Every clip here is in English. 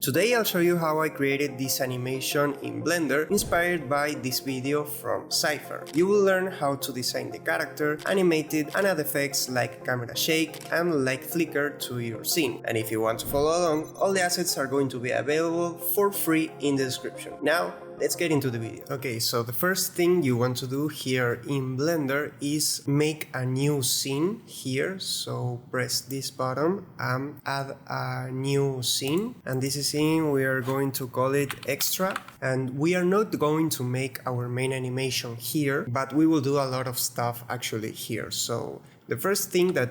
Today I'll show you how I created this animation in Blender inspired by this video from Cypher. You will learn how to design the character, animate it, and add effects like camera shake and light flicker to your scene. And if you want to follow along, all the assets are going to be available for free in the description. Now, let's get into the video. Okay, so the first thing you want to do here in Blender is make a new scene here. So press this button and add a new scene. And this scene we are going to call it extra. And we are not going to make our main animation here, but we will do a lot of stuff actually here. So the first thing that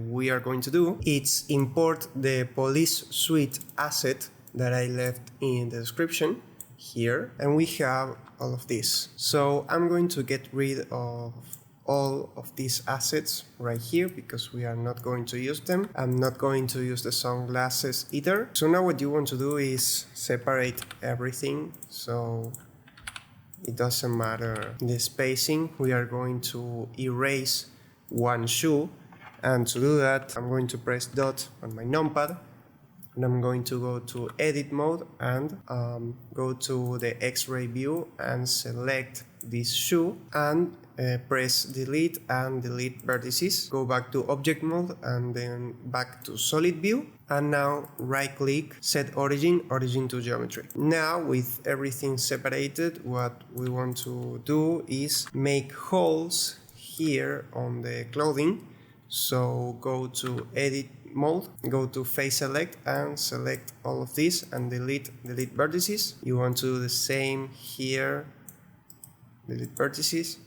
we are going to do is import the police suite asset that I left in the description here, and we have all of this. So I'm going to get rid of all of these assets right here because we are not going to use them. I'm not going to use the sunglasses either. So now what you want to do is separate everything so it doesn't matter the spacing. We are going to erase one shoe, and to do that I'm going to press dot on my numpad. And I'm going to go to edit mode and go to the X-ray view and select this shoe and press delete and delete vertices. Go back to object mode and then back to solid view. And now right click, set origin to geometry. Now with everything separated, what we want to do is make holes here on the clothing. So go to edit mode, go to face select and select all of this and delete vertices. You want to do the same here, delete vertices.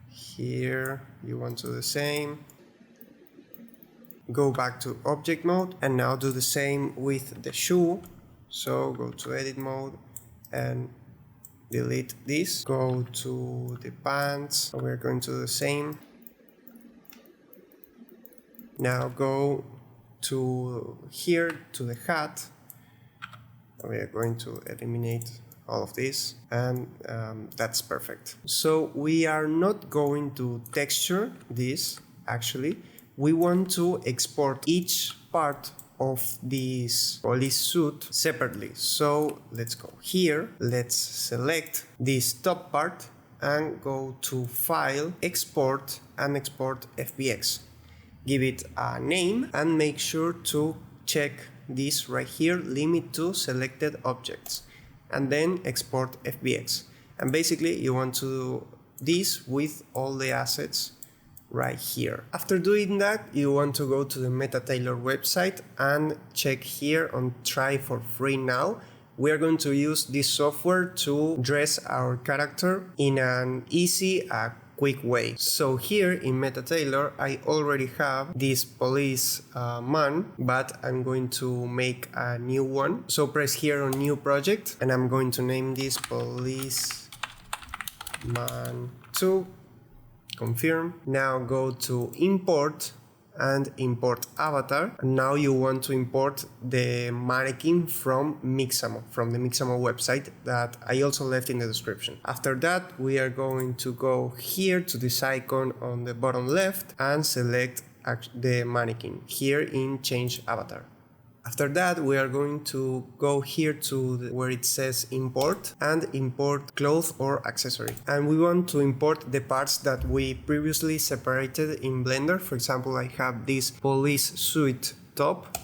Here you want to do the same. Go back to object mode and now do the same with the shoe. So go to edit mode and delete this. Go to the pants. We're going to do the same. Now go to here to the hat. We are going to eliminate all of this, and that's perfect. So we are not going to texture this actually. We want to export each part of this police suit separately. So let's go here. Let's select this top part and go to File, Export, and export FBX. Give it a name and make sure to check this right here, limit to selected objects, and then export FBX. And basically you want to do this with all the assets right here. After doing that, you want to go to the MetaTailor website and check here on try for free now. We are going to use this software to dress our character in an easy, quick way. So here in MetaTailor, I already have this police man, but I'm going to make a new one. So press here on new project and I'm going to name this police man 2. Confirm. Now go to import and import avatar. And now you want to import the mannequin from Mixamo, from the Mixamo website that I also left in the description. After that, we are going to go here to this icon on the bottom left and select the mannequin here in change avatar. After that, we are going to go here to where it says import and import cloth or accessory. And we want to import the parts that we previously separated in Blender. For example, I have this police suit top.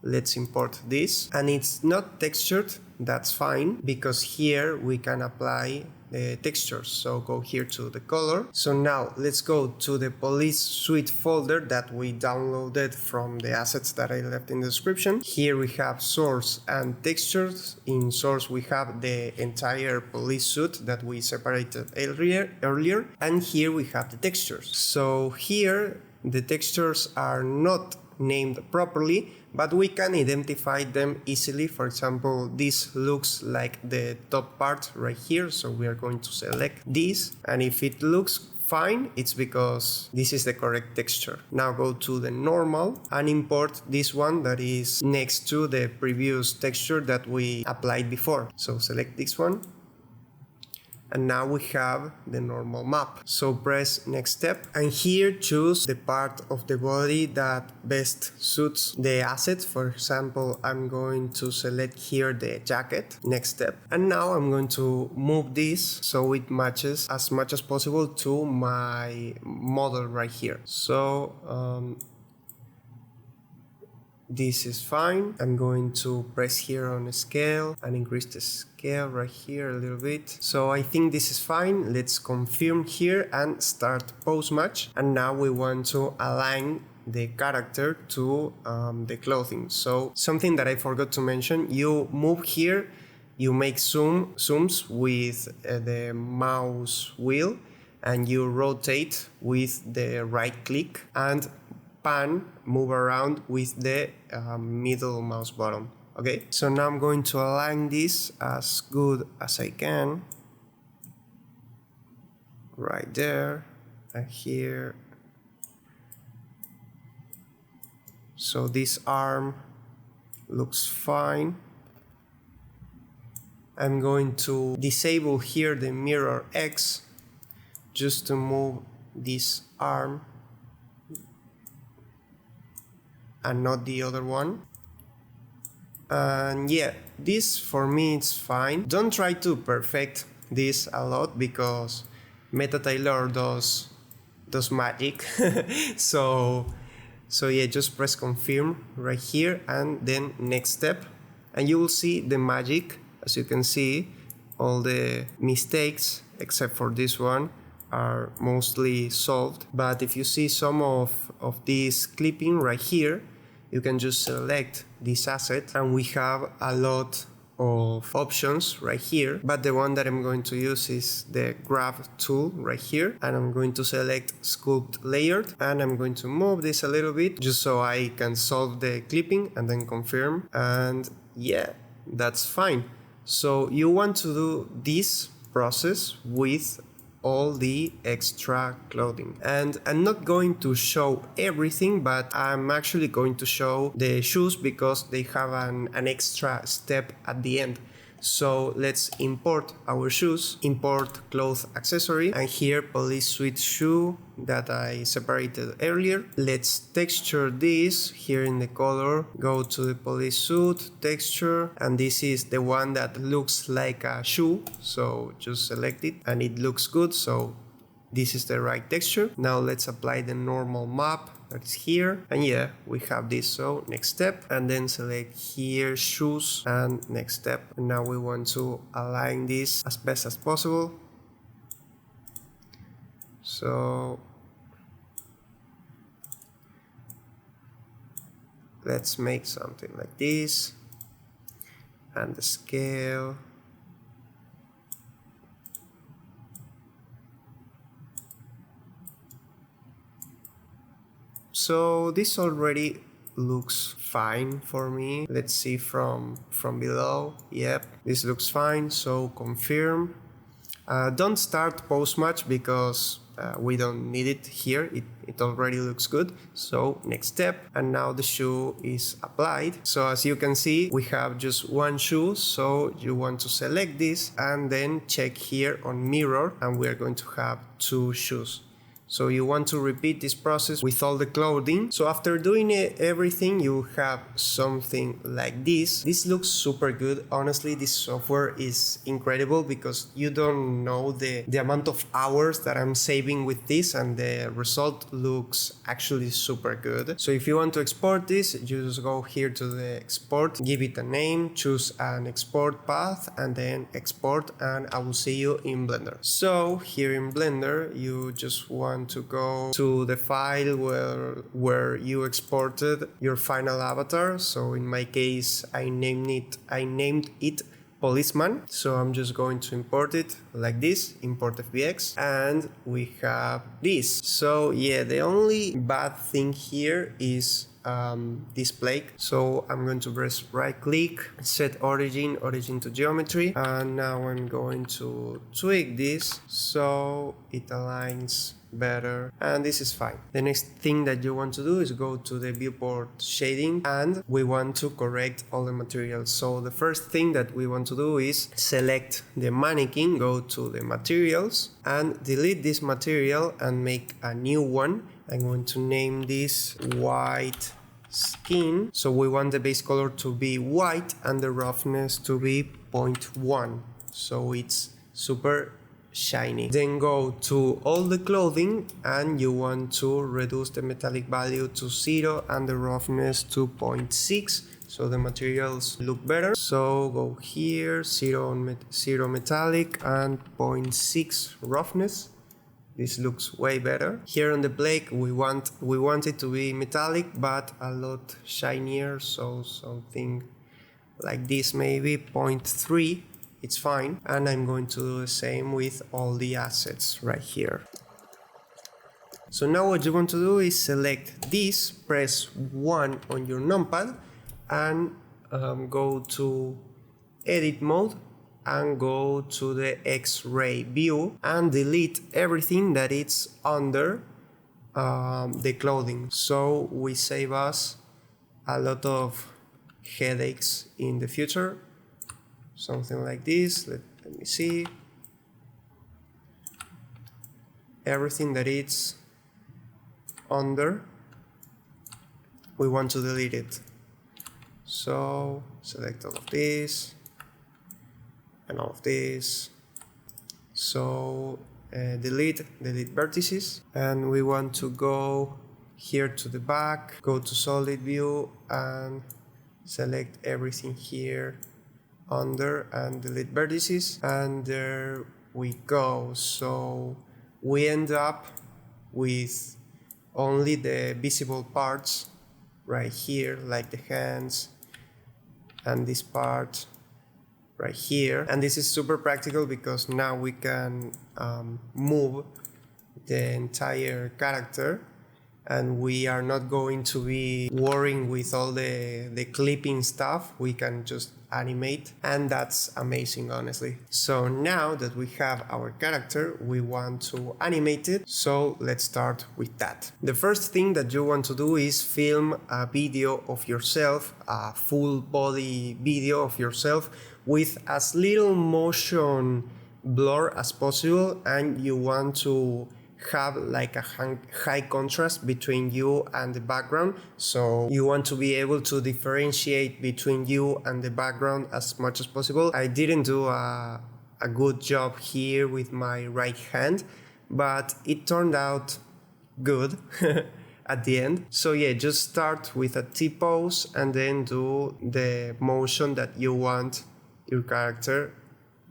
Let's import this. And it's not textured, that's fine, because here we can apply the textures. So go here to the color. So now let's go to the police suite folder that we downloaded from the assets that I left in the description. Here we have source and textures. In source we have the entire police suit that we separated earlier. And here we have the textures. So here the textures are not named properly, but we can identify them easily. For example, this looks like the top part right here, so we are going to select this, and if it looks fine, it's because this is the correct texture. Now go to the normal and import this one that is next to the previous texture that we applied before. So select this one and now we have the normal map. So press next step, and here choose the part of the body that best suits the asset. For example, I'm going to select here the jacket. Next step, and now I'm going to move this so it matches as much as possible to my model right here. So this is fine. I'm going to press here on scale and increase the scale right here a little bit. So I think this is fine. Let's confirm here and start pose match. And now we want to align the character to the clothing. So something that I forgot to mention, you move here, you make zooms with the mouse wheel, and you rotate with the right click, and pan, move around with the middle mouse button. Okay, so now I'm going to align this as good as I can. Right there and here. So this arm looks fine. I'm going to disable here the mirror X just to move this arm and not the other one. And yeah, this for me it's fine. Don't try to perfect this a lot because MetaTailor does magic. so yeah, just press confirm right here and then next step, and you will see the magic. As you can see, all the mistakes except for this one are mostly solved. But if you see some of this clipping right here, you can just select this asset and we have a lot of options right here, but the one that I'm going to use is the grab tool right here, and I'm going to select sculpt layered, and I'm going to move this a little bit just so I can solve the clipping and then confirm, and yeah, that's fine. So you want to do this process with all the extra clothing, and I'm not going to show everything, but I'm actually going to show the shoes because they have an extra step at the end. So let's import our shoes, import cloth accessory, and here police suit shoe that I separated earlier. Let's texture this here in the color, go to the police suit texture, and this is the one that looks like a shoe, so just select it and it looks good, so this is the right texture. Now let's apply the normal map that is here, and yeah, we have this. So next step, and then select here shoes and next step, and now we want to align this as best as possible. So let's make something like this, and the scale. So this already looks fine for me. Let's see from below. Yep, this looks fine, so confirm. Don't start post match because we don't need it here. It already looks good. So next step, and now the shoe is applied. So as you can see, we have just one shoe, so you want to select this and then check here on mirror, and we are going to have two shoes. So you want to repeat this process with all the clothing. So after doing everything, you have something like this. This looks super good. Honestly, this software is incredible because you don't know the amount of hours that I'm saving with this, and the result looks actually super good. So if you want to export this, you just go here to the export, give it a name, choose an export path, and then export, and I will see you in Blender. So here in Blender, you just want to go to the file where you exported your final avatar. So in my case, I named it policeman. So I'm just going to import it like this, import FBX, and we have this. So yeah, the only bad thing here is plate. So I'm going to press right click, set origin to geometry, and now I'm going to tweak this so it aligns better, and this is fine. The next thing that you want to do is go to the viewport shading, and we want to correct all the materials. So the first thing that we want to do is select the mannequin, go to the materials and delete this material and make a new one. I'm going to name this white skin. So we want the base color to be white and the roughness to be 0.1, so it's super shiny. Then go to all the clothing and you want to reduce the metallic value to 0 and the roughness to 0.6, so the materials look better. So go here, 0 metallic and 0.6 roughness. This looks way better. Here on the plate we want it to be metallic but a lot shinier, so something like this, maybe 0.3. It's fine, and I'm going to do the same with all the assets right here. So now what you want to do is select this, press 1 on your numpad, and go to edit mode and go to the X-ray view and delete everything that is under the clothing. So we save us a lot of headaches in the future. Something like this. Let me see. Everything that is under, we want to delete it. So select all of this and all of this. So delete vertices, and we want to go here to the back, go to solid view and select everything here under and delete vertices, and there we go. So we end up with only the visible parts right here, like the hands and this part right here. And this is super practical because now we can move the entire character, and we are not going to be worrying with all the clipping stuff. We can just animate, and that's amazing, honestly. So now that we have our character, we want to animate it. So let's start with that. The first thing that you want to do is film a video of yourself, a full body video of yourself with as little motion blur as possible, and you want to have like a high contrast between you and the background, so you want to be able to differentiate between you and the background as much as possible. I didn't do a good job here with my right hand, but it turned out good at the end. So yeah, just start with a T-pose and then do the motion that you want your character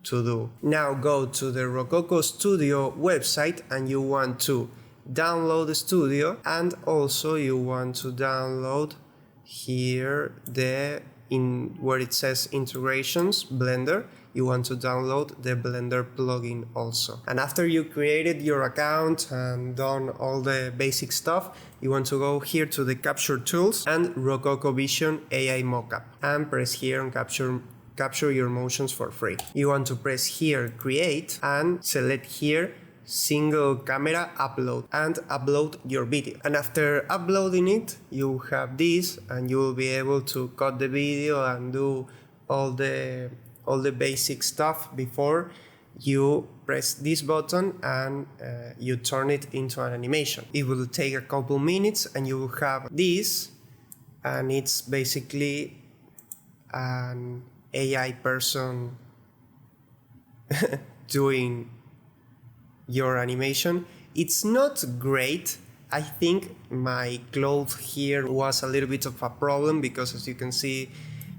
to do. Now go to the Rococo Studio website and you want to download the studio, and also you want to download here where it says integrations, Blender. You want to download the Blender plugin also. And after you created your account and done all the basic stuff, you want to go here to the capture tools and Rococo Vision AI Mockup and press here on capture your motions for free. You want to press here create and select here single camera upload and upload your video. And after uploading it, you have this, and you will be able to cut the video and do all the basic stuff before you press this button and you turn it into an animation. It will take a couple minutes and you will have this, and it's basically an AI person doing your animation. It's not great. I think my cloth here was a little bit of a problem because, as you can see,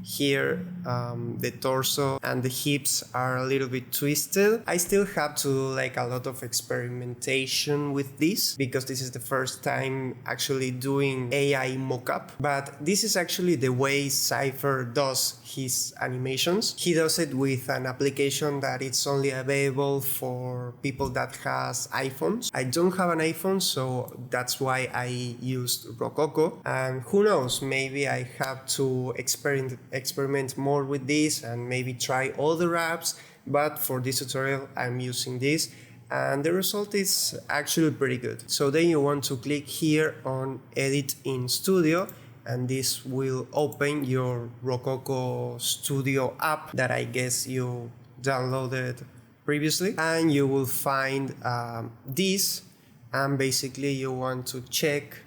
Here the torso and the hips are a little bit twisted. I still have to do like a lot of experimentation with this because this is the first time actually doing AI mockup. But this is actually the way Cypher does his animations. He does it with an application that it's only available for people that has iPhones. I don't have an iPhone, so that's why I used Rococo. And who knows, maybe I have to experiment more with this and maybe try other apps, but for this tutorial I'm using this and the result is actually pretty good. So then you want to click here on Edit in Studio, and this will open your Rococo Studio app that I guess you downloaded previously, and you will find this, and basically you want to check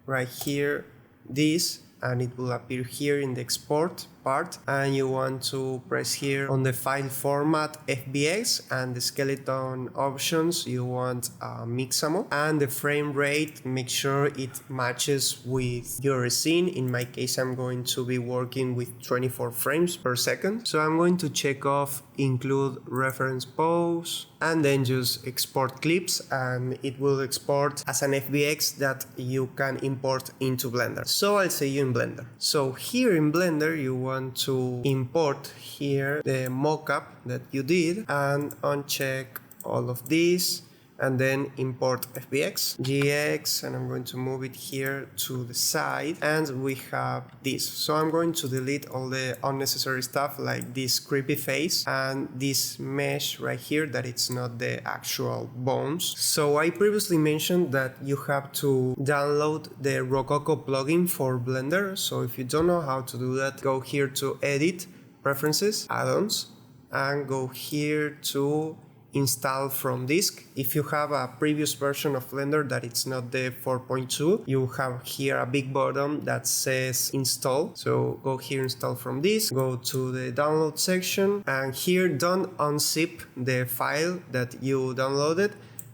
right here this, and it will appear here in the export part, and you want to press here on the file format FBX, and the skeleton options you want Mixamo, and the frame rate, make sure it matches with your scene. In my case I'm going to be working with 24 frames per second, so I'm going to check off include reference pose and then just export clips, and it will export as an FBX that you can import into Blender. So I'll see you in Blender. So here in Blender you want to import here the mockup that you did and uncheck all of these, and then import FBX, GX, and I'm going to move it here to the side, and we have this. So I'm going to delete all the unnecessary stuff like this creepy face and this mesh right here that it's not the actual bones. So I previously mentioned that you have to download the Rococo plugin for Blender. So if you don't know how to do that, go here to Edit, Preferences, Add-ons, and go here to Install from disk. If you have a previous version of Blender that it's not the 4.2, you have here a big button that says install. So go here, install from disk, go to the download section, and here don't unzip the file that you downloaded.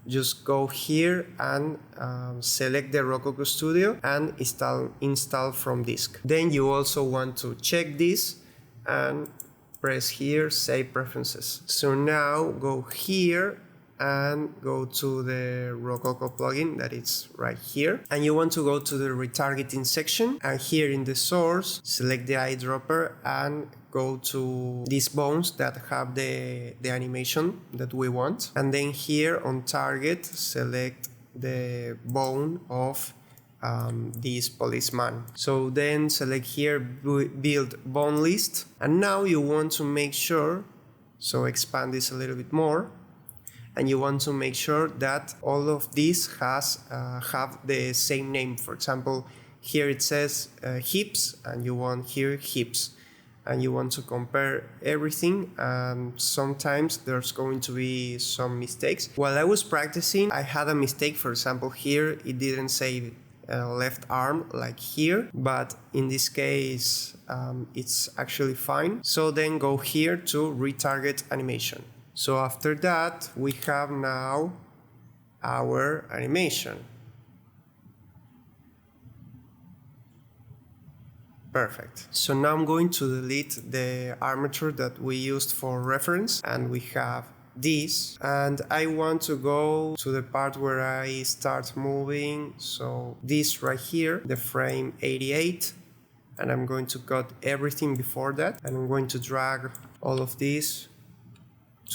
Just go here and select the Rococo Studio and install from disk. Then you also want to check this and press here, Save Preferences. So now go here and go to the Rococo plugin that is right here. And you want to go to the retargeting section, and here in the source, select the eyedropper and go to these bones that have the animation that we want. And then here on target, select the bone of this policeman. So then select here build bone list, and now you want to make sure, so expand this a little bit more, and you want to make sure that all of these have the same name. For example, here it says hips, and you want here hips, and you want to compare everything. Sometimes there's going to be some mistakes. While I was practicing, I had a mistake. For example, here it didn't say left arm like here, but in this case it's actually fine. So then go here to retarget animation. So after that we have now our animation. Perfect. So now I'm going to delete the armature that we used for reference, and we have this, and I want to go to the part where I start moving. So this right here, the frame 88, and I'm going to cut everything before that, and I'm going to drag all of this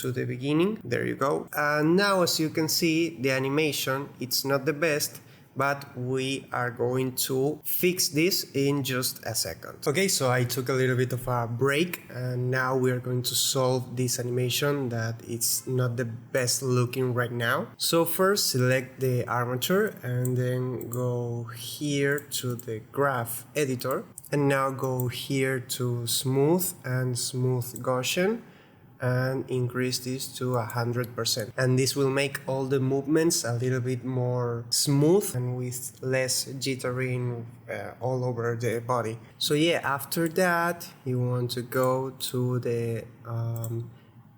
to the beginning. There you go. And now, as you can see, the animation, it's not the best, but we are going to fix this in just a second. Okay, so I took a little bit of a break, and now we are going to solve this animation that it's not the best looking right now. So first select the armature, and then go here to the graph editor, and now go here to smooth and smooth Gaussian, and increase this to 100%, and this will make all the movements a little bit more smooth and with less jittering all over the body. So yeah, after that you want to go to the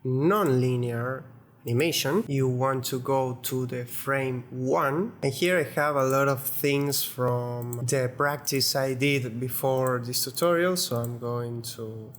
non-linear animation, you want to go to the frame 1, and here I have a lot of things from the practice I did before this tutorial, so I'm going to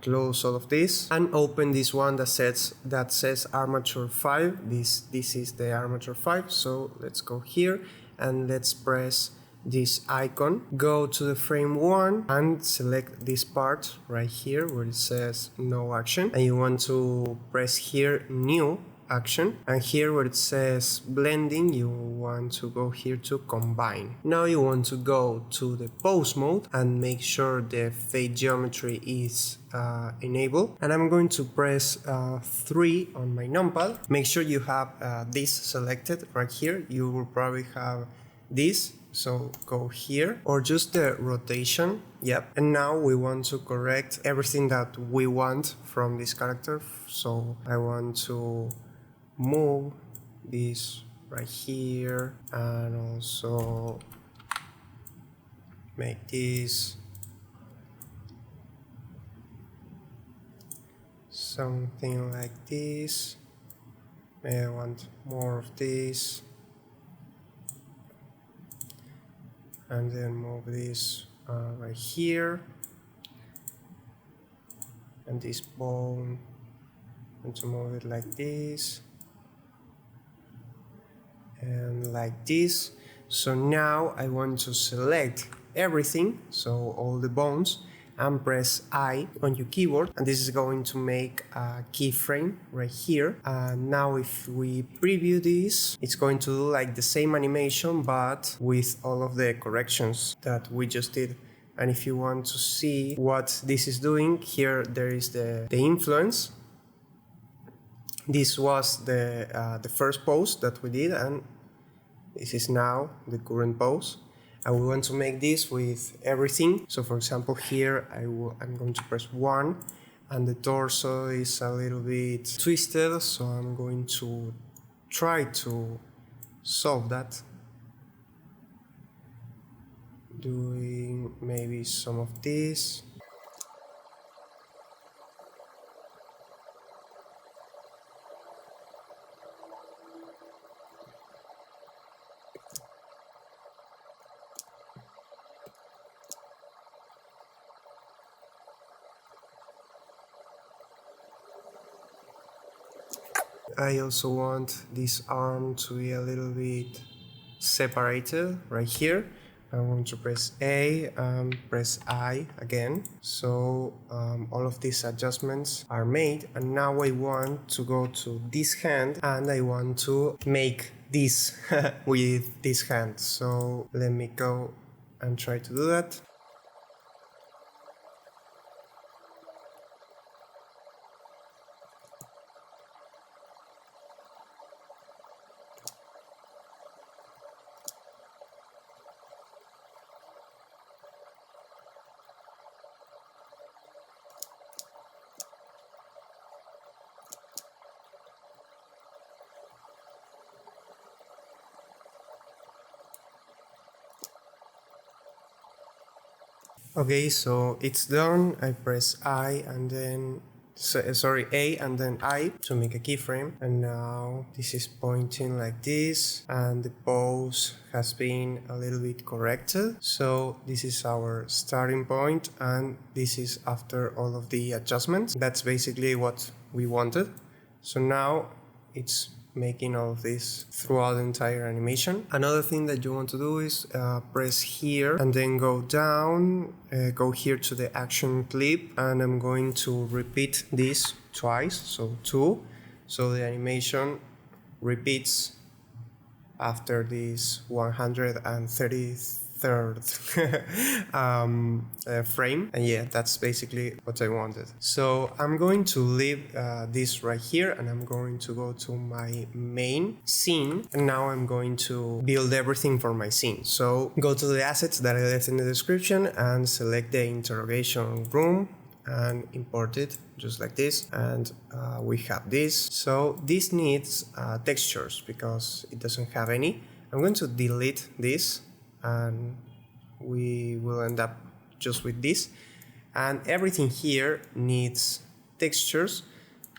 close all of this and open this one that says armature 5. This is the armature 5, so let's go here and let's press this icon, go to the frame 1 and select this part right here where it says no action, and you want to press here new action, and here where it says blending you want to go here to combine. Now you want to go to the pose mode and make sure the fade geometry is enabled, and I'm going to press 3 on my numpad. Make sure you have this selected right here. You will probably have this, so go here, or just the rotation. Yep. And now we want to correct everything that we want from this character, so I want to move this right here and also make this something like this. Maybe I want more of this, and then move this right here, and this bone, and to move it like this and like this. So now I want to select everything, so all the bones, and press I on your keyboard, and this is going to make a keyframe right here. Now if we preview this, it's going to do like the same animation but with all of the corrections that we just did. And if you want to see what this is doing, here there is the influence. This was the first pose that we did, and this is now the current pose. And we want to make this with everything. So for example here I'm going to press 1, and the torso is a little bit twisted, so I'm going to try to solve that, doing maybe some of this. I also want this arm to be a little bit separated right here. I want to press A and press I again. So all of these adjustments are made, and now I want to go to this hand and I want to make this with this hand. So let me go and try to do that. Okay, so it's done. I press I and then A and then I to make a keyframe, and now this is pointing like this, and the pose has been a little bit corrected. So this is our starting point, and this is after all of the adjustments. That's basically what we wanted. So now it's making all of this throughout the entire animation. Another thing that you want to do is press here and then go down, go here to the action clip, and I'm going to repeat this twice, so 2, so the animation repeats after this 133rd frame, and yeah, that's basically what I wanted. So I'm going to leave this right here, and I'm going to go to my main scene, and now I'm going to build everything for my scene. So go to the assets that I left in the description and select the interrogation room and import it just like this, and we have this. So this needs textures because it doesn't have any. I'm going to delete this, and we will end up just with this, and everything here needs textures.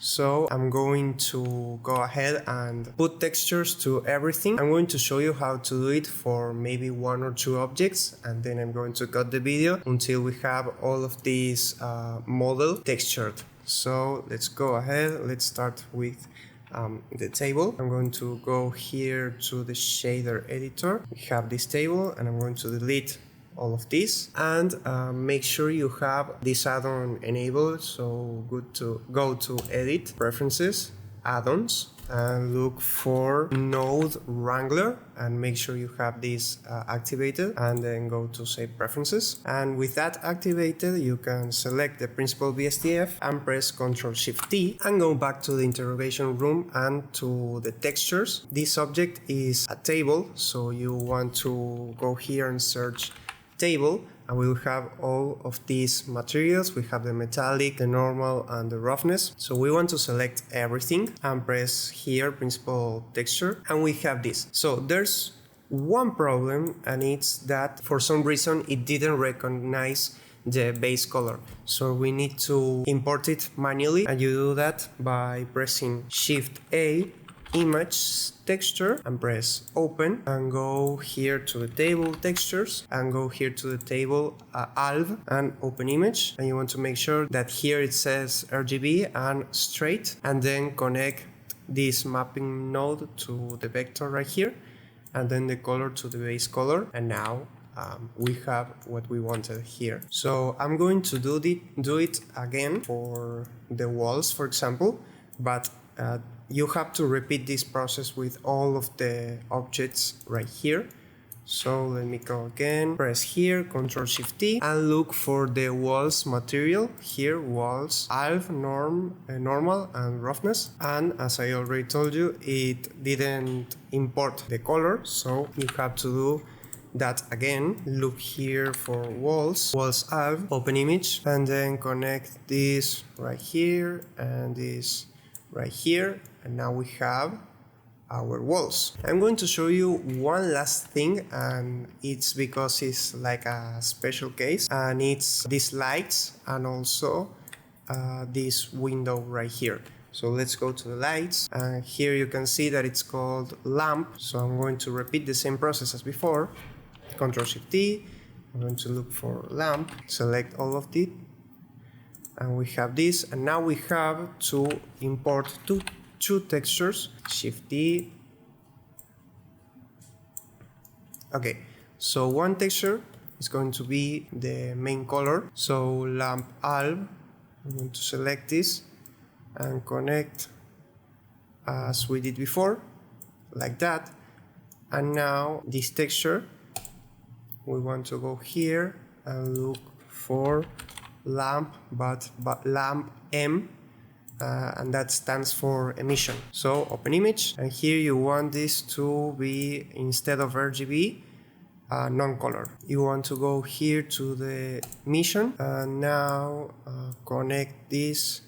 So I'm going to go ahead and put textures to everything. I'm going to show you how to do it for maybe 1 or 2 objects, and then I'm going to cut the video until we have all of these model textured. So let's go ahead. Let's start with the table. I'm going to go here to the shader editor. We have this table, and I'm going to delete all of this, and make sure you have this add-on enabled. So good to go to edit, preferences, add-ons, and look for node wrangler, and make sure you have this activated, and then go to save preferences. And with that activated, you can select the principal BSDF and press Ctrl+Shift+T and go back to the interrogation room and to the textures. This object is a table, so you want to go here and search table, and we will have all of these materials. We have the metallic, the normal, and the roughness. So we want to select everything and press here principal texture, and we have this. So there's one problem, and it's that for some reason it didn't recognize the base color, so we need to import it manually, and you do that by pressing Shift-A, image texture, and press open, and go here to the table textures, and go here to the table alv and open image, and you want to make sure that here it says RGB and straight, and then connect this mapping node to the vector right here, and then the color to the base color, and now we have what we wanted here. So I'm going to do it again for the walls, for example, but you have to repeat this process with all of the objects right here. So let me go again, press here, Ctrl+Shift+T, and look for the walls material, here, walls, alv, normal, and roughness. And as I already told you, it didn't import the color, so you have to do that again. Look here for walls alv, open image, and then connect this right here and this right here, and now we have our walls. I'm going to show you one last thing, and it's because it's like a special case, and it's these lights and also this window right here. So let's go to the lights, and here you can see that it's called lamp. So I'm going to repeat the same process as before. Ctrl+Shift+T, I'm going to look for lamp, select all of it, and we have this, and now we have to import two textures. Shift-T. Okay, so one texture is going to be the main color, so lamp alv. I'm going to select this and connect as we did before, like that. And now this texture, we want to go here and look for lamp, but lamp M, and that stands for emission. So open image, and here you want this to be, instead of RGB, non-color. You want to go here to the emission, and now connect this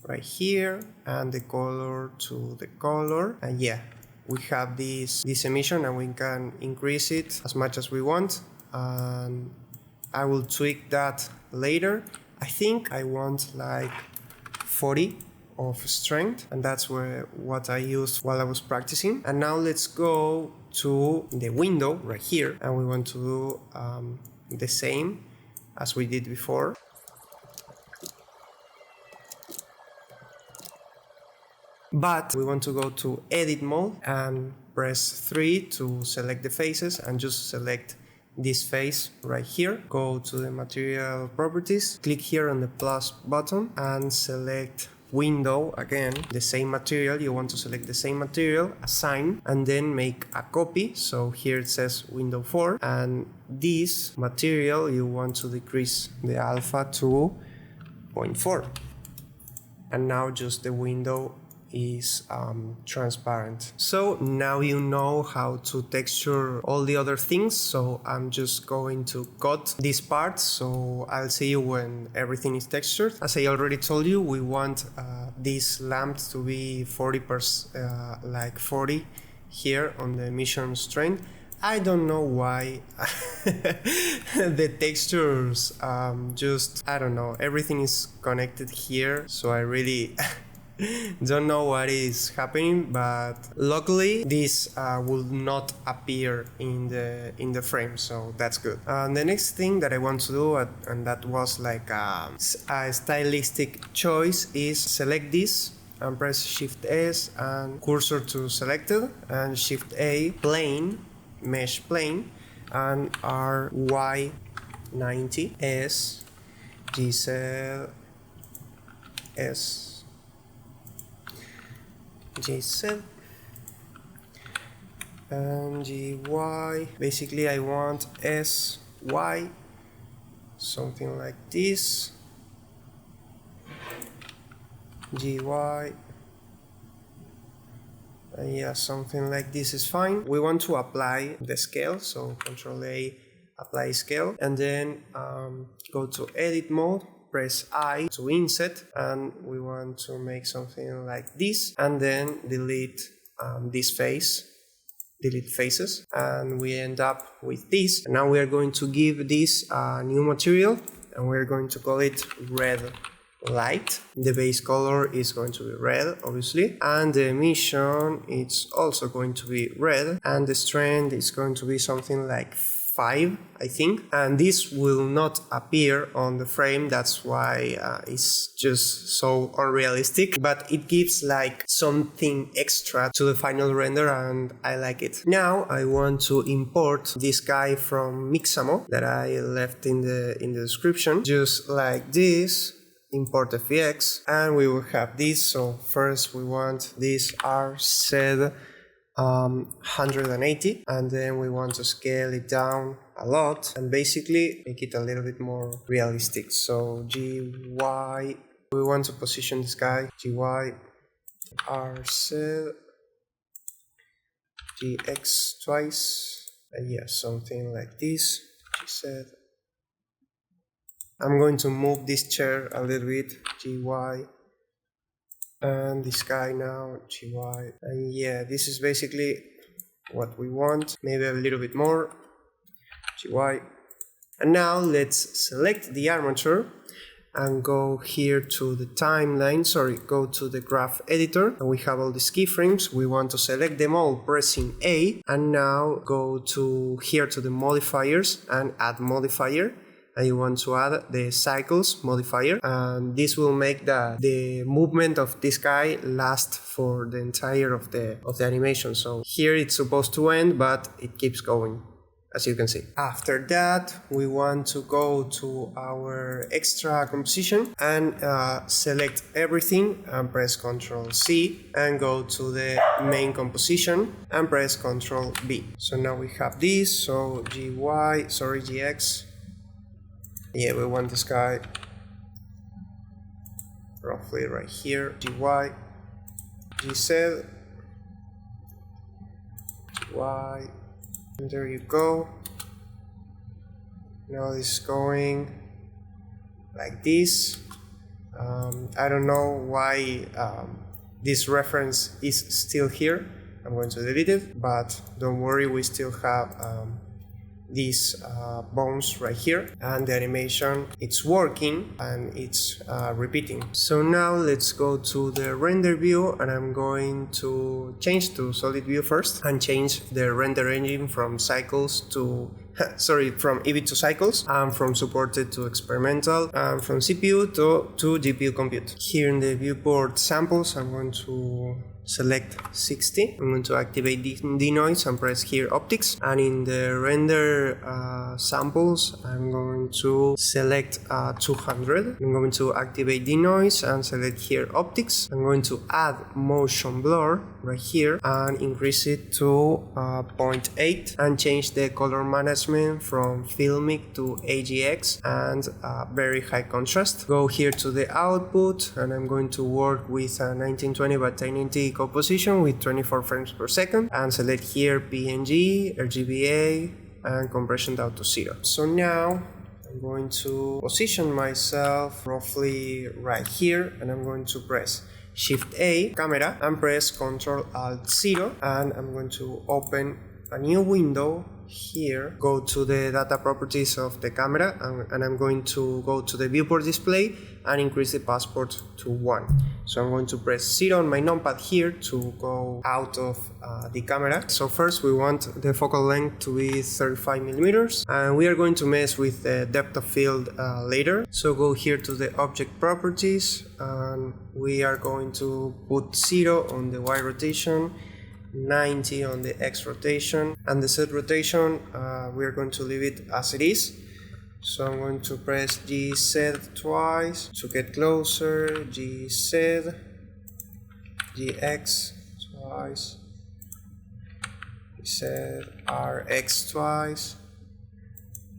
right here and the color to the color, and yeah, we have this emission, and we can increase it as much as we want, and I will tweak that later. I think I want like 40 of strength, and that's what I used while I was practicing. And now let's go to the window right here, and we want to do the same as we did before. But we want to go to edit mode and press 3 to select the faces, and just select this face right here. Go to the material properties, click here on the plus button, and select window again, the same material. You want to select the same material, assign, and then make a copy. So here it says window 4, and this material you want to decrease the alpha to 0.4, and now just the window is transparent. So now you know how to texture all the other things, so I'm just going to cut this part, so I'll see you when everything is textured. As I already told you, we want this lamp to be 40%, like 40 here on the emission strength. I don't know why the textures just, I don't know, everything is connected here, so I really Don't know what is happening, but luckily this will not appear in the frame, so that's good. The next thing that I want to do, and that was like a stylistic choice, is select this and press Shift S and cursor to selected and Shift A, plane, mesh plane, and RY90 S GZ S GZ and GY. Basically I want SY, something like this. GY, yeah, something like this is fine. We want to apply the scale, so Control A, apply scale, and then go to edit mode, press I to inset, and we want to make something like this, and then delete this face, delete faces, and we end up with this. And now we are going to give this a new material, and we're going to call it red light. The base color is going to be red, obviously, and the emission it's also going to be red, and the strength is going to be something like 5, I think, and this will not appear on the frame. That's why it's just so unrealistic, but it gives like something extra to the final render, and I like it. Now I want to import this guy from Mixamo that I left in the description, just like this. Import FX, and we will have this. So first we want this RZ 180, and then we want to scale it down a lot and basically make it a little bit more realistic. So GY, we want to position this guy, GY RZ GX twice, and yeah, something like this. GZ. I'm going to move this chair a little bit, GY, and this guy now, GY, and yeah, this is basically what we want, maybe a little bit more, GY. And now let's select the armature and go here to the timeline, go to the graph editor, and we have all these keyframes. We want to select them all pressing A, and now go to here to the modifiers and add modifier. And you want to add the cycles modifier, and this will make the movement of this guy last for the entire of the animation. So here it's supposed to end, but it keeps going, as you can see. After that, we want to go to our extra composition and select everything and press Ctrl C and go to the main composition and press Ctrl B. So now we have this. So GX. Yeah, we want this guy roughly right here. GY, GZ, GY, and there you go. Now this is going like this. I don't know why this reference is still here. I'm going to delete it, but don't worry, we still have these bones right here, and the animation it's working and it's repeating. So now let's go to the render view, and I'm going to change to solid view first and change the render engine from cycles to from Eevee to cycles, and from supported to experimental, and from CPU to GPU compute. Here in the viewport samples, I'm going to select 60. I'm going to activate denoise and press here optics, and in the render samples I'm going to select 200. I'm going to activate denoise and select here optics. I'm going to add motion blur right here and increase it to 0.8 and change the color management from filmic to AGX and very high contrast. Go here to the output, and I'm going to work with a 1920 by 1080 composition with 24 frames per second, and select here PNG, RGBA, and compression down to 0. So now I'm going to position myself roughly right here, and I'm going to press Shift A, camera, and press Ctrl Alt 0, and I'm going to open a new window here, go to the data properties of the camera, and I'm going to go to the viewport display and increase the passport to 1. So I'm going to press 0 on my numpad here to go out of the camera. So first we want the focal length to be 35 millimeters, and we are going to mess with the depth of field later. So go here to the object properties, and we are going to put 0 on the Y rotation, 90 on the X rotation, and the Z rotation we are going to leave it as it is. So I'm going to press GZ twice to get closer, GZ, GX twice, GZ, RX twice.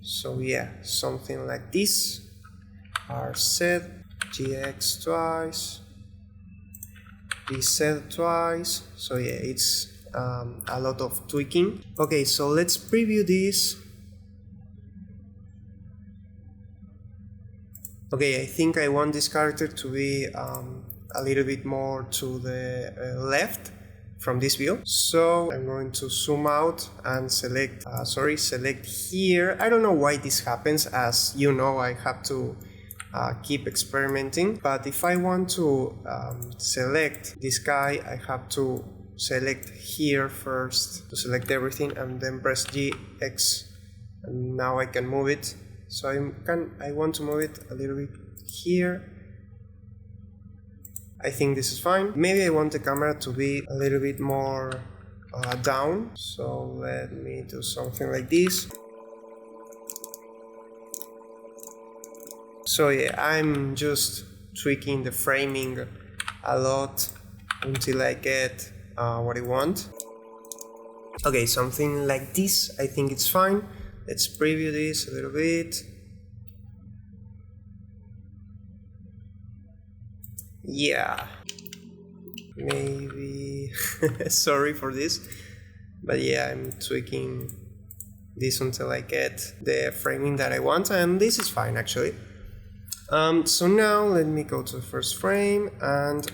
So yeah, something like this. RZ, GX twice, GZ twice. So yeah, it's a lot of tweaking. Okay, so let's preview this. Okay, I think I want this character to be a little bit more to the left from this view. So I'm going to zoom out and select here. I don't know why this happens. As you know, I have to keep experimenting. But if I want to select this guy, I have to select here first to select everything and then press GX. And now I can move it. So I want to move it a little bit here. I think this is fine. Maybe I want the camera to be a little bit more down. So let me do something like this. So yeah, I'm just tweaking the framing a lot until I get what I want. Okay, something like this, I think it's fine. Let's preview this a little bit. Yeah, maybe sorry for this, but yeah, I'm tweaking this until I get the framing that I want, and this is fine actually. So now let me go to the first frame, and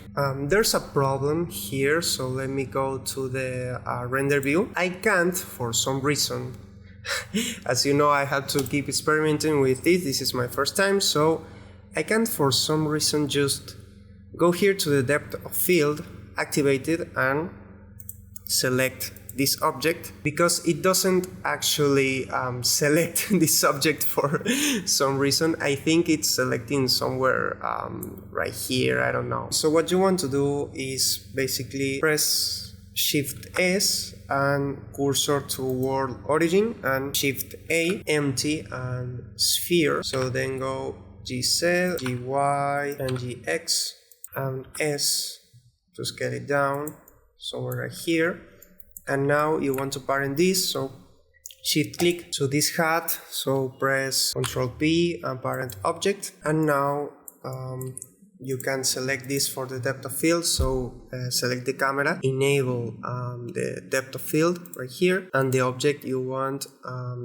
there's a problem here, so let me go to the render view. I can't, for some reason, as you know, I have to keep experimenting with this is my first time, so I can't for some reason just go here to the depth of field, activate it, and select this object, because it doesn't actually select this object for some reason. I think it's selecting somewhere right here, I don't know. So what you want to do is basically press Shift S and cursor to world origin, and Shift A, empty, and sphere. So then go GZ, GY, and GX, and S to scale it down somewhere right here. And now you want to parent this, so shift click to this hat, so press Ctrl P and parent object, and now you can select this for the depth of field. So select the camera, enable the depth of field right here, and the object you want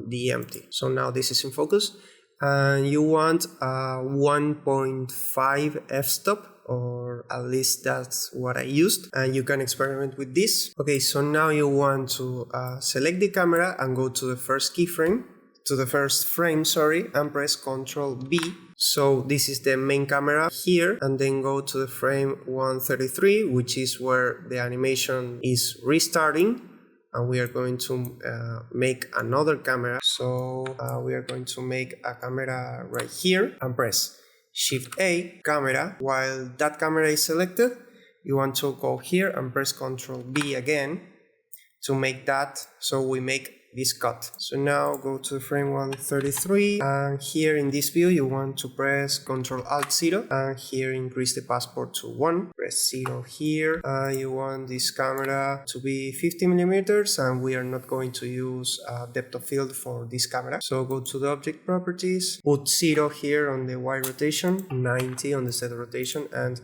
the empty. So now this is in focus, and you want 1.5 f-stop, or at least that's what I used, and you can experiment with this. Okay, so now you want to select the camera and go to the first keyframe, to the first frame, sorry, and press Ctrl B. So this is the main camera here, and then go to the frame 133, which is where the animation is restarting, and we are going to make another camera. So we are going to make a camera right here and press Shift A, camera. While that camera is selected, you want to go here and press Ctrl B again to make that, so we make this cut. So now go to frame 133, and here in this view you want to press Ctrl Alt 0, and here increase the passport to 1, press 0 here. You want this camera to be 50 millimeters, and we are not going to use depth of field for this camera. So go to the object properties, put 0 here on the Y rotation, 90 on the Z rotation, and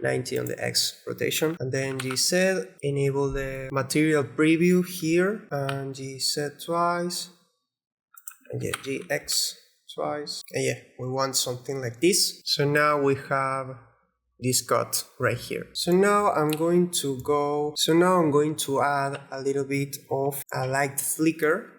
90 on the X rotation, and then GZ, enable the material preview here, and GZ twice, and yeah, GX twice, and yeah, we want something like this. So now we have this cut right here. So now I'm going to add a little bit of a light flicker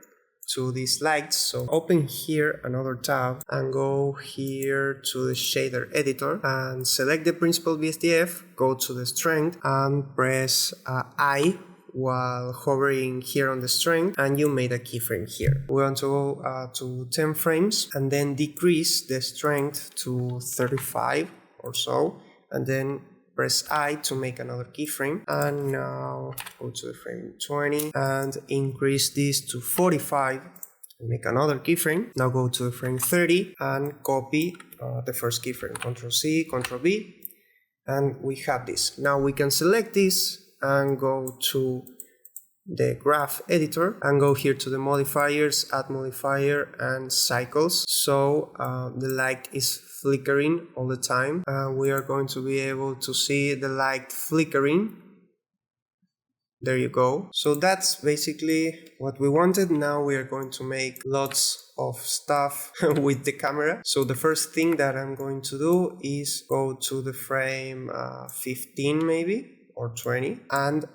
to these lights. So open here another tab and go here to the shader editor and select the principal VSDF, go to the strength and press I while hovering here on the strength, and you made a keyframe here. We want to go to 10 frames and then decrease the strength to 35 or so, and then press I to make another keyframe, and now go to the frame 20 and increase this to 45 and make another keyframe. Now go to the frame 30 and copy the first keyframe, Ctrl C, Ctrl V, and we have this. Now we can select this and go to the graph editor and go here to the modifiers, add modifier and cycles. So the light is flickering all the time. We are going to be able to see the light flickering. There you go. So that's basically what we wanted. Now we are going to make lots of stuff with the camera. So the first thing that I'm going to do is go to the frame 15 maybe or 20 and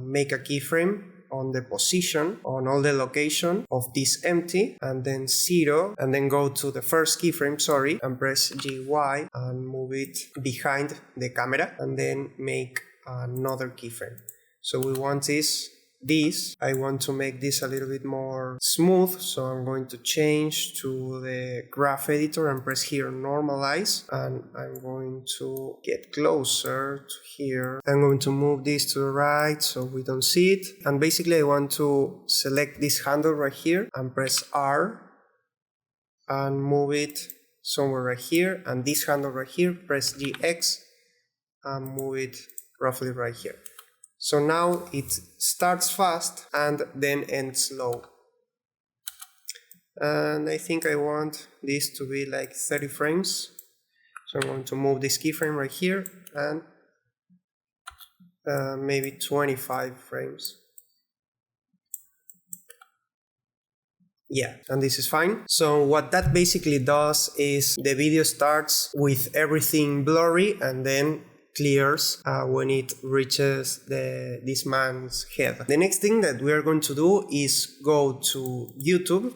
make a keyframe on the position, on all the location of this empty, and then 0, and then go to the first keyframe, sorry, and press GY and move it behind the camera, and then make another keyframe. So we want this. I want to make this a little bit more smooth, so I'm going to change to the graph editor and press here normalize, and I'm going to get closer to here. I'm going to move this to the right so we don't see it, and basically I want to select this handle right here and press R and move it somewhere right here, and this handle right here, press GX and move it roughly right here. So now it starts fast and then ends slow. And I think I want this to be like 30 frames. So I'm going to move this keyframe right here and maybe 25 frames. Yeah, and this is fine. So what that basically does is the video starts with everything blurry and then clears when it reaches this man's head. The next thing that we are going to do is go to YouTube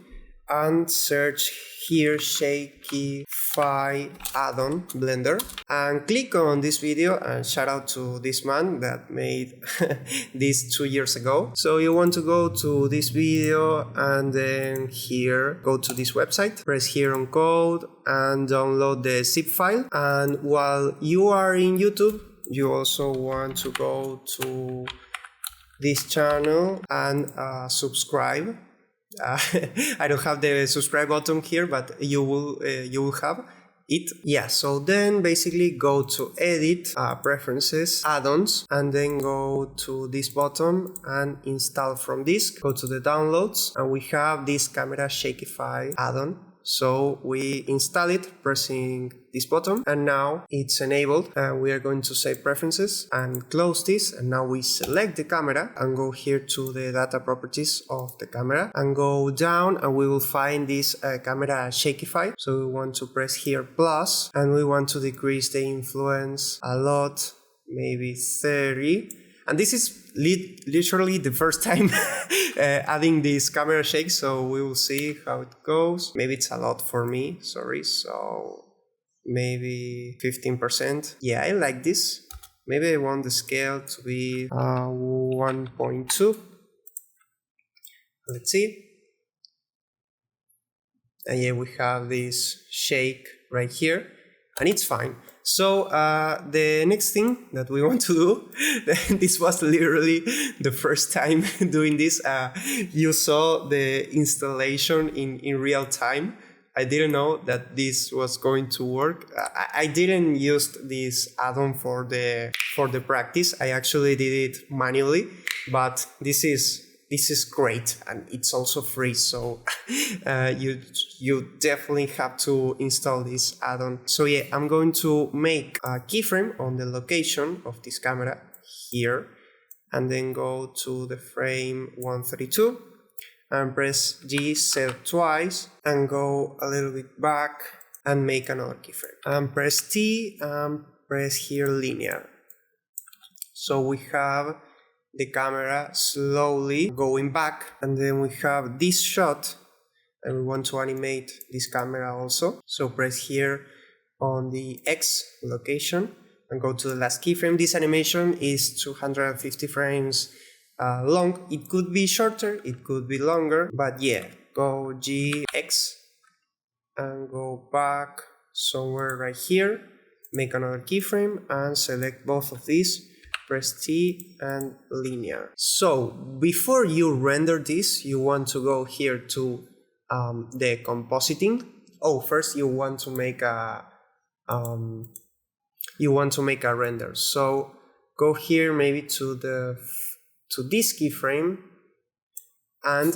and search here Shakify add-on Blender and click on this video, and shout out to this man that made this 2 years ago. So you want to go to this video and then here go to this website, press here on code and download the zip file. And while you are in YouTube, you also want to go to this channel and subscribe. I don't have the subscribe button here, but you will have it. Yeah, so then basically go to edit, preferences, add-ons, and then go to this button and install from disk. Go to the downloads and we have this camera Shakify add-on. So we install it pressing this button, and now it's enabled. We are going to save preferences and close this, and now we select the camera and go here to the data properties of the camera and go down, and we will find this camera Shakify. So we want to press here plus, and we want to decrease the influence a lot, maybe 30. And this is literally the first time adding this camera shake, so we will see how it goes. Maybe it's a lot for me, sorry, so maybe 15%. Yeah, I like this. Maybe I want the scale to be 1.2. Let's see. And yeah, we have this shake right here, and it's fine. So the next thing that we want to do, this was literally the first time doing this. You saw the installation in real time. I didn't know that this was going to work. I didn't use this add-on for the practice. I actually did it manually, but this is great, and it's also free, so you definitely have to install this add-on. So yeah, I'm going to make a keyframe on the location of this camera here, and then go to the frame 132 and press G, set twice, and go a little bit back and make another keyframe. And press T and press here linear. So we have the camera slowly going back, and then we have this shot and we want to animate this camera also. So press here on the X location and go to the last keyframe. This animation is 250 frames long. It could be shorter, it could be longer, but yeah, go GX and go back somewhere right here, make another keyframe and select both of these, press T and linear. So before you render this, you want to go here to the compositing. Oh, first you want to make a render. So go here maybe to this keyframe and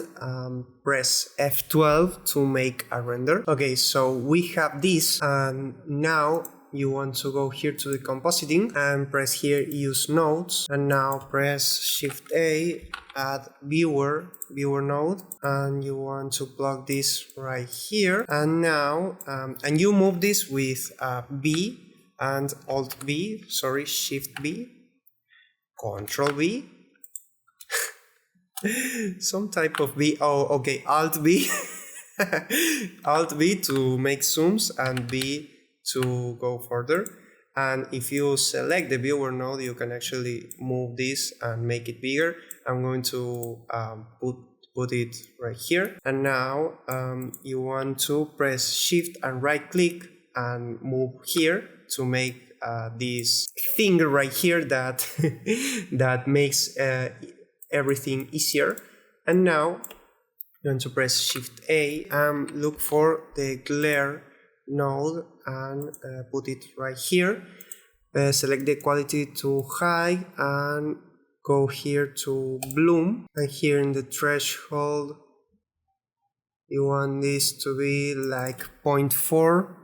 press F12 to make a render. Okay, so we have this, and now you want to go here to the compositing and press here use nodes, and now press Shift A, add viewer node, and you want to plug this right here, and now and you move this with B and Alt B, sorry, Shift B, Control B, some type of B, oh okay, Alt B, Alt B to make zooms and B to go further. And if you select the viewer node, you can actually move this and make it bigger. I'm going to put it right here, and now you want to press Shift and right click and move here to make this thing right here that that makes everything easier. And now you want to press Shift A and look for the glare node and put it right here. Select the quality to high and go here to bloom, and here in the threshold you want this to be like 0.4,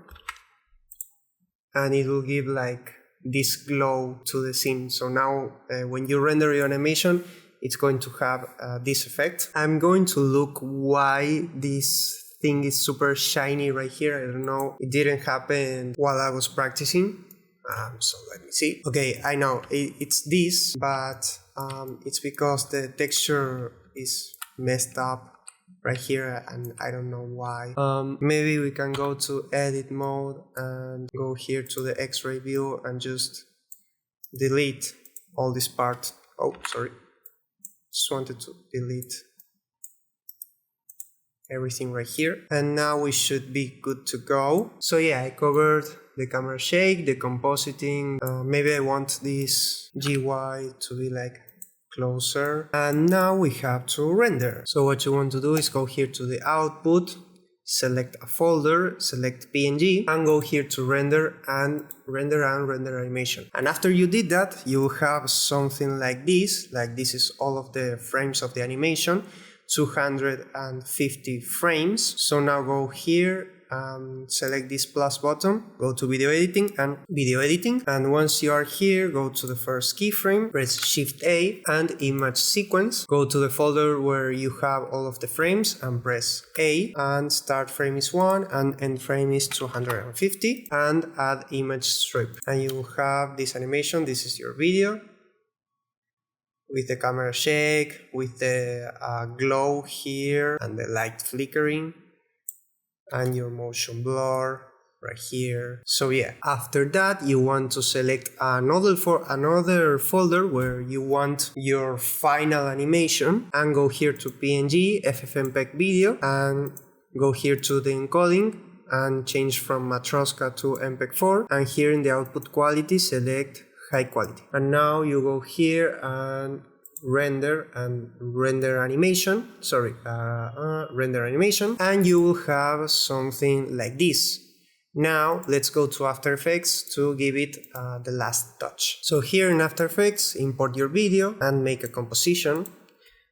and it will give like this glow to the scene. So now when you render your animation, it's going to have this effect. I'm going to look why this thing is super shiny right here. I don't know, it didn't happen while I was practicing, so let me see. Okay, I know it's this, but it's because the texture is messed up right here and I don't know why. Maybe we can go to edit mode and go here to the X-ray view and just delete all this part. Oh, sorry, just wanted to delete everything right here, and now we should be good to go. So yeah, I covered the camera shake, the compositing, maybe I want this GY to be like closer, and now we have to render. So what you want to do is go here to the output, select a folder, select PNG, and go here to render render animation. And after you did that, you have something like this is all of the frames of the animation, 250 frames. So now go here, select this plus button, go to video editing, and once you are here, go to the first keyframe, press Shift A and image sequence, go to the folder where you have all of the frames and press A, and start frame is 1 and end frame is 250, and add image strip, and you will have this animation. This is your video with the camera shake, with the glow here and the light flickering, and your motion blur right here. So yeah, after that you want to select another folder where you want your final animation, and go here to PNG, FFmpeg video, and go here to the encoding and change from Matroska to MPEG-4, and here in the output quality select high quality. And now you go here and render animation, and you will have something like this. Now let's go to After Effects to give it the last touch. So here in After Effects, import your video and make a composition,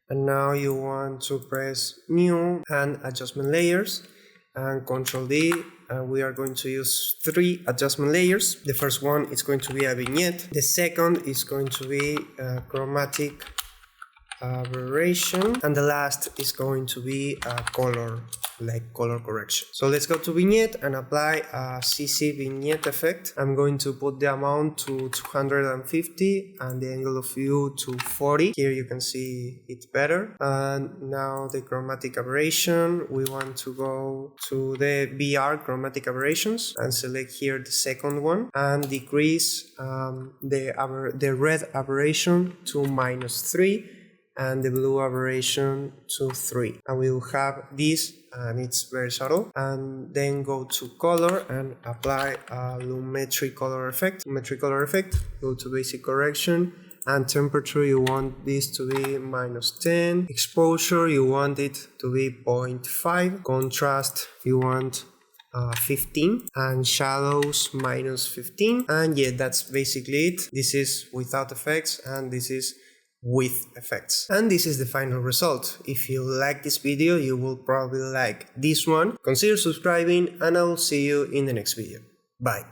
and now you want to press New and Adjustment Layers and Ctrl D, and we are going to use 3 adjustment layers. The first one is going to be a vignette, the second is going to be a chromatic aberration, and the last is going to be a color like color correction. So let's go to vignette and apply a CC vignette effect. I'm going to put the amount to 250 and the angle of view to 40. Here you can see it better. And now the chromatic aberration, we want to go to the VR chromatic aberrations and select here the second one and decrease the red aberration to -3 and the blue aberration to 3. And we will have this, and it's very subtle. And then go to color and apply a lumetri color effect. Go to basic correction, and temperature, you want this to be -10. Exposure, you want it to be 0.5. Contrast, you want 15, and shadows -15. And yeah, that's basically it. This is without effects, and this is with effects. And this is the final result. If you like this video, you will probably like this one. Consider subscribing, and I will see you in the next video. Bye.